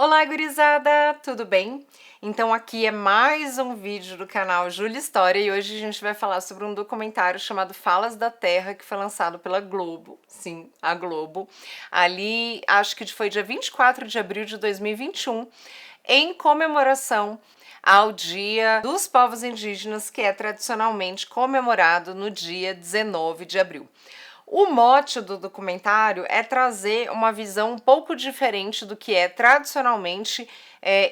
Olá, gurizada! Tudo bem? Então aqui é mais um vídeo do canal Júlia História e hoje a gente vai falar sobre um documentário chamado Falas da Terra, que foi lançado pela Globo. Sim, a Globo. Ali, acho que foi dia 24 de abril de 2021, em comemoração ao Dia dos Povos Indígenas, que é tradicionalmente comemorado no dia 19 de abril. O mote do documentário é trazer uma visão um pouco diferente do que é tradicionalmente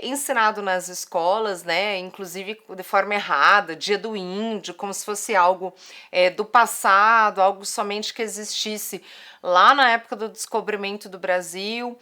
ensinado nas escolas, né? Inclusive de forma errada, Dia do Índio, como se fosse algo do passado, algo somente que existisse lá na época do descobrimento do Brasil.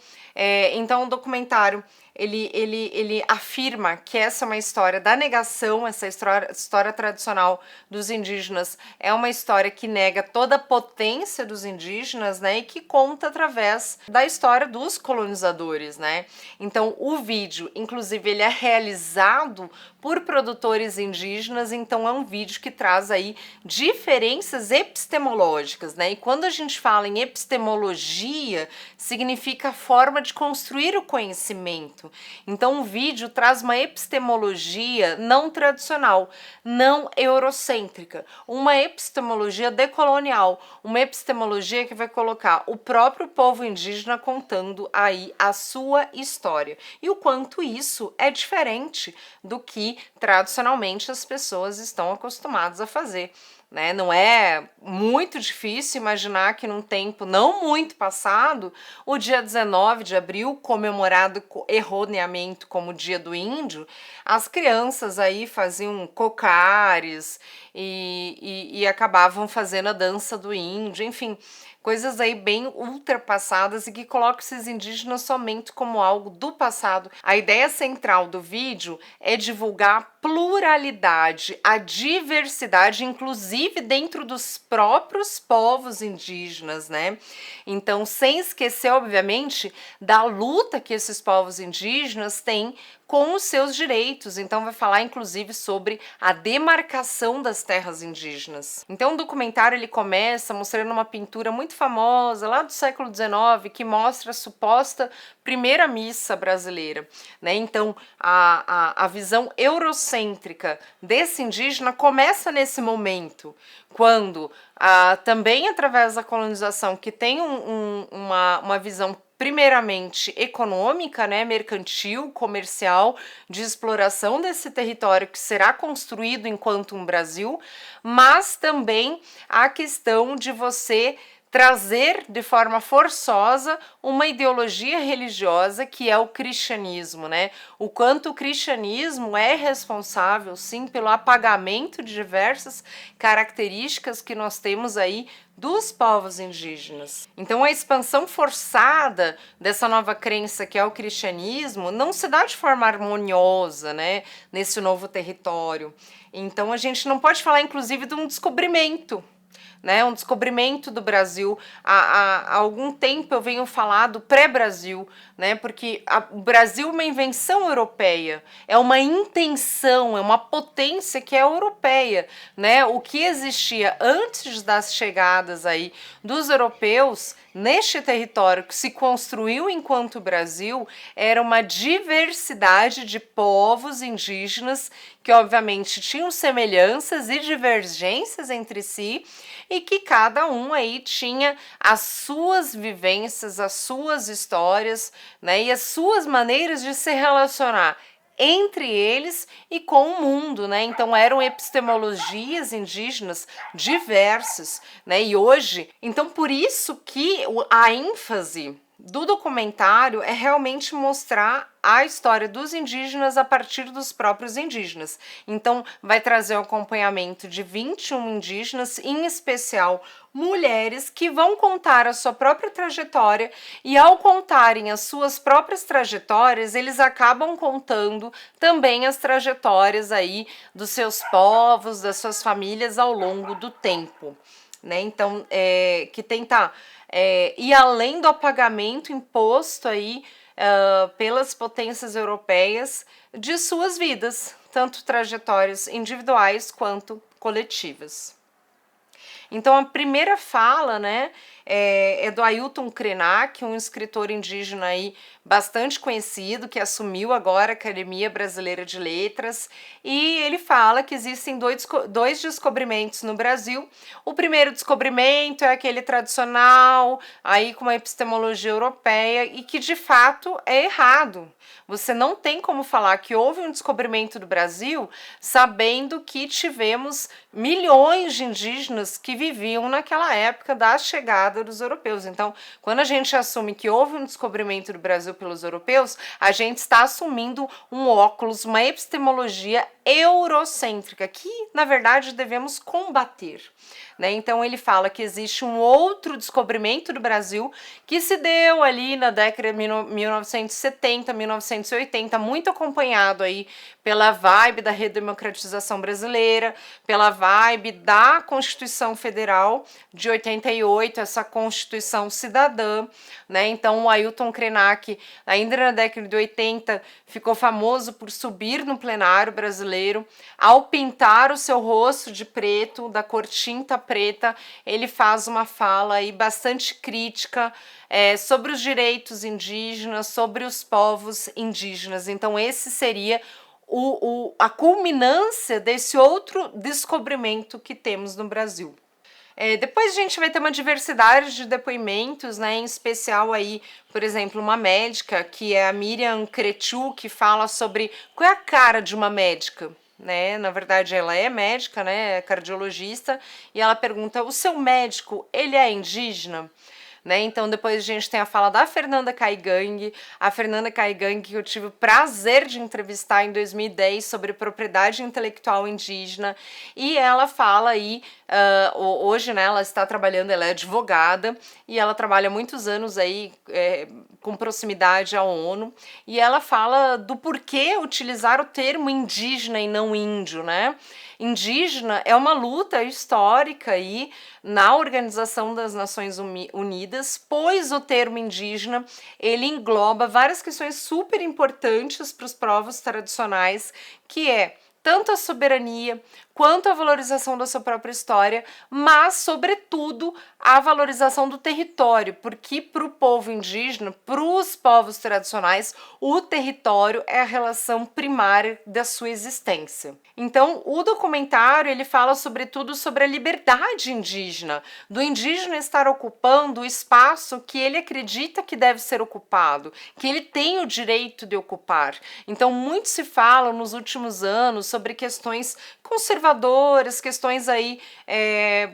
Então o documentário ele afirma que essa é uma história da negação, essa história tradicional dos indígenas é uma história que nega toda a potência dos indígenas, né, e que conta através da história dos colonizadores, né. Então o vídeo, inclusive, ele é realizado por produtores indígenas, então é um vídeo que traz aí diferenças epistemológicas, né, e quando a gente fala em epistemologia, significa a forma de construir o conhecimento. Então o vídeo traz uma epistemologia não tradicional, não eurocêntrica, uma epistemologia decolonial, uma epistemologia que vai colocar o próprio povo indígena contando aí a sua história e o quanto isso é diferente do que tradicionalmente as pessoas estão acostumadas a fazer. Né? Não é muito difícil imaginar que num tempo não muito passado, o dia 19 de abril, comemorado erroneamente como Dia do Índio, as crianças aí faziam cocares e acabavam fazendo a dança do índio, enfim, coisas aí bem ultrapassadas e que colocam esses indígenas somente como algo do passado. A ideia central do vídeo é divulgar a pluralidade, a diversidade, inclusive dentro dos próprios povos indígenas, né? Então, sem esquecer, obviamente, da luta que esses povos indígenas têm com os seus direitos. Então vai falar inclusive sobre a demarcação das terras indígenas. Então o documentário ele começa mostrando uma pintura muito famosa lá do século XIX que mostra a suposta primeira missa brasileira, né? Então a visão eurocêntrica desse indígena começa nesse momento, quando também através da colonização, que tem uma visão primeiramente econômica, né, mercantil, comercial, de exploração desse território que será construído enquanto um Brasil, mas também a questão de você trazer de forma forçosa uma ideologia religiosa que é o cristianismo, né? O quanto o cristianismo é responsável, sim, pelo apagamento de diversas características que nós temos aí dos povos indígenas. Então a expansão forçada dessa nova crença que é o cristianismo não se dá de forma harmoniosa, né, nesse novo território. Então a gente não pode falar inclusive de um descobrimento, né, um descobrimento do Brasil. Há algum tempo eu venho falar do pré-Brasil, né, porque o Brasil é uma invenção europeia, é uma intenção, é uma potência que é europeia, né, o que existia antes das chegadas aí dos europeus neste território que se construiu enquanto Brasil era uma diversidade de povos indígenas que obviamente tinham semelhanças e divergências entre si e que cada um aí tinha as suas vivências, as suas histórias, né, e as suas maneiras de se relacionar entre eles e com o mundo, né? Então eram epistemologias indígenas diversas, né? E hoje, então por isso que a ênfase do documentário é realmente mostrar a história dos indígenas a partir dos próprios indígenas. Então vai trazer o acompanhamento de 21 indígenas, em especial mulheres que vão contar a sua própria trajetória e ao contarem as suas próprias trajetórias, eles acabam contando também as trajetórias aí dos seus povos, das suas famílias ao longo do tempo, né? Então, que tenta ir além do apagamento imposto aí pelas potências europeias de suas vidas, tanto trajetórias individuais quanto coletivas. Então a primeira fala, né, é do Ailton Krenak, um escritor indígena aí bastante conhecido, que assumiu agora a Academia Brasileira de Letras, e ele fala que existem dois descobrimentos no Brasil. O primeiro descobrimento é aquele tradicional, aí com uma epistemologia europeia, e que de fato é errado. Você não tem como falar que houve um descobrimento do Brasil sabendo que tivemos milhões de indígenas que viviam naquela época da chegada dos europeus. Então, quando a gente assume que houve um descobrimento do Brasil pelos europeus, a gente está assumindo um óculos, uma epistemologia eurocêntrica, que na verdade devemos combater. Né? Então ele fala que existe um outro descobrimento do Brasil que se deu ali na década de 1970, 1980, muito acompanhado aí pela vibe da redemocratização brasileira, pela vibe da Constituição Federal de 88, essa Constituição cidadã, né? Então o Ailton Krenak, ainda na década de 80, ficou famoso por subir no plenário brasileiro, ao pintar o seu rosto de preto, da cor tinta preta, ele faz uma fala aí bastante crítica sobre os direitos indígenas, sobre os povos indígenas. Então esse seria a culminância desse outro descobrimento que temos no Brasil. Depois a gente vai ter uma diversidade de depoimentos, né, em especial aí, por exemplo, uma médica, que é a Miriam Cretu, que fala sobre qual é a cara de uma médica, né? Na verdade ela é médica, né, é cardiologista, e ela pergunta: o seu médico, ele é indígena? Né? Então depois a gente tem a fala da Fernanda Caigang, que eu tive o prazer de entrevistar em 2010 sobre propriedade intelectual indígena, e ela fala aí, hoje, né, ela está trabalhando, ela é advogada, e ela trabalha muitos anos aí com proximidade à ONU, e ela fala do porquê utilizar o termo indígena e não índio, né? Indígena é uma luta histórica aí na Organização das Nações Unidas, pois o termo indígena ele engloba várias questões super importantes para os povos tradicionais, que é tanto a soberania quanto a valorização da sua própria história, mas, sobretudo, a valorização do território, porque para o povo indígena, para os povos tradicionais, o território é a relação primária da sua existência. Então, o documentário ele fala sobretudo sobre a liberdade indígena, do indígena estar ocupando o espaço que ele acredita que deve ser ocupado, que ele tem o direito de ocupar. Então, muito se fala nos últimos anos sobre questões conservadoras, questões aí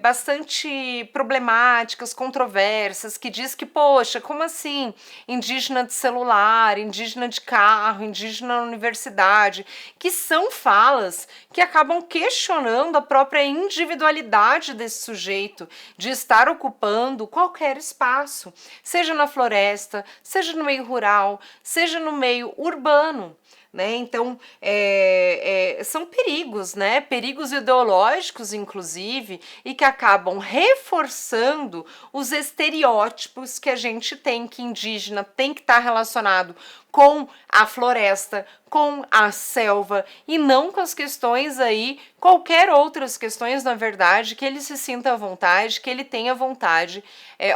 bastante problemáticas, controversas, que diz que, poxa, como assim? Indígena de celular, indígena de carro, indígena na universidade, que são falas que acabam questionando a própria individualidade desse sujeito de estar ocupando qualquer espaço, seja na floresta, seja no meio rural, seja no meio urbano. Né? Então, são perigos, né? Perigos ideológicos, inclusive, e que acabam reforçando os estereótipos que a gente tem, que indígena tem que estar relacionado com a floresta, com a selva, e não com as questões aí, qualquer outras questões, na verdade, que ele se sinta à vontade, que ele tenha vontade,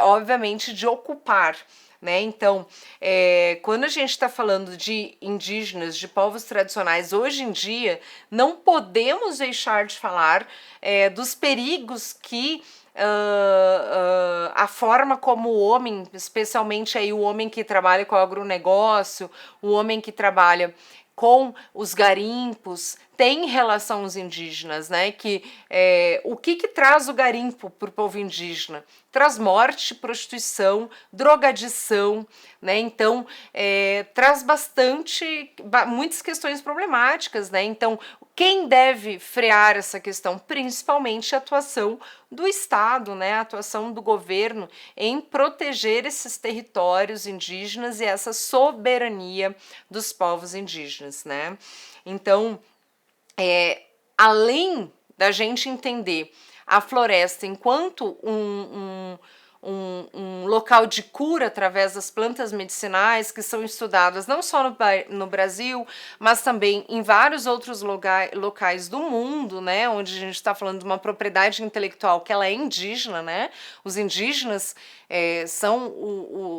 obviamente, de ocupar. Né? Então, quando a gente está falando de indígenas, de povos tradicionais, hoje em dia, não podemos deixar de falar dos perigos que a forma como o homem, especialmente aí o homem que trabalha com o agronegócio, o homem que trabalha com os garimpos, tem relação aos indígenas, né? Que o que traz o garimpo para o povo indígena? Traz morte, prostituição, drogadição, né? Então traz muitas questões problemáticas, né? Então quem deve frear essa questão? Principalmente a atuação do Estado, né? A atuação do governo em proteger esses territórios indígenas e essa soberania dos povos indígenas, né? Então, além da gente entender a floresta enquanto um local de cura através das plantas medicinais que são estudadas não só no Brasil, mas também em vários outros locais do mundo, né, onde a gente está falando de uma propriedade intelectual que ela é indígena, né, os indígenas são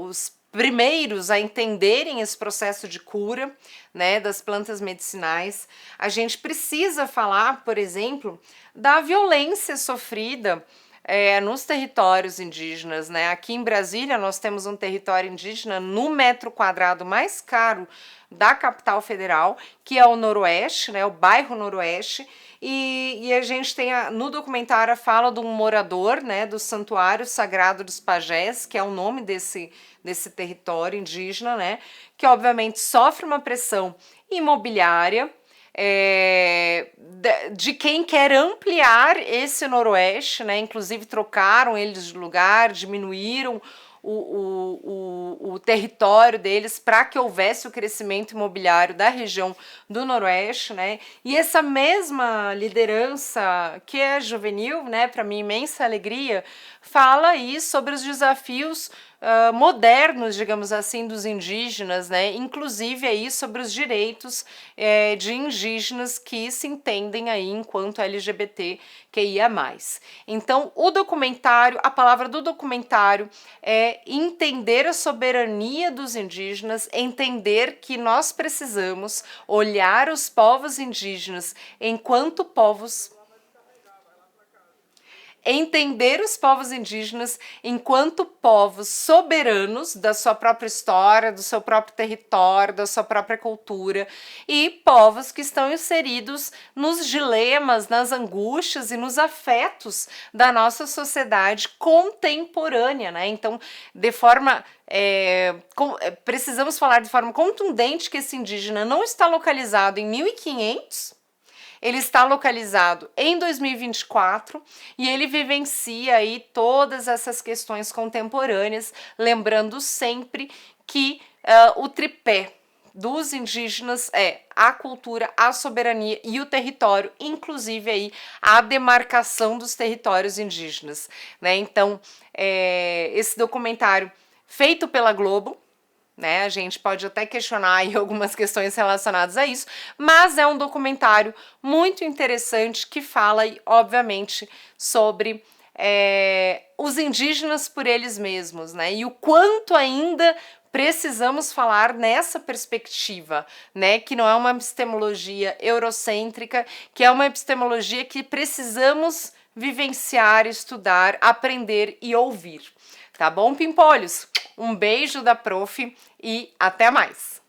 os primeiros a entenderem esse processo de cura, né, das plantas medicinais. A gente precisa falar, por exemplo, da violência sofrida nos territórios indígenas, né? Aqui em Brasília nós temos um território indígena no metro quadrado mais caro da capital federal, que é o Noroeste, né? O bairro Noroeste, e a gente tem no documentário a fala de um morador, né? Do Santuário Sagrado dos Pajés, que é o nome desse território indígena, né? Que obviamente sofre uma pressão imobiliária, de quem quer ampliar esse Noroeste, né? Inclusive trocaram eles de lugar, diminuíram o território deles para que houvesse o crescimento imobiliário da região do Noroeste, né? E essa mesma liderança que é juvenil, né? Para minha imensa alegria, fala aí sobre os desafios modernos, digamos assim, dos indígenas, né? Inclusive aí sobre os direitos de indígenas que se entendem aí enquanto LGBTQIA+. Então, o documentário, a palavra do documentário é entender a soberania dos indígenas, entender que nós precisamos olhar os povos indígenas enquanto povos, entender os povos indígenas enquanto povos soberanos da sua própria história, do seu próprio território, da sua própria cultura, e povos que estão inseridos nos dilemas, nas angústias e nos afetos da nossa sociedade contemporânea, né? Então, de forma precisamos falar de forma contundente que esse indígena não está localizado em 1500, ele está localizado em 2024 e ele vivencia aí todas essas questões contemporâneas, lembrando sempre que o tripé dos indígenas é a cultura, a soberania e o território, inclusive aí a demarcação dos territórios indígenas, né? Então, esse documentário feito pela Globo, né? A gente pode até questionar aí algumas questões relacionadas a isso, mas é um documentário muito interessante que fala, obviamente, sobre os indígenas por eles mesmos, né? E o quanto ainda precisamos falar nessa perspectiva, né? Que não é uma epistemologia eurocêntrica, que é uma epistemologia que precisamos vivenciar, estudar, aprender e ouvir. Tá bom, pimpolhos? Um beijo da prof e até mais!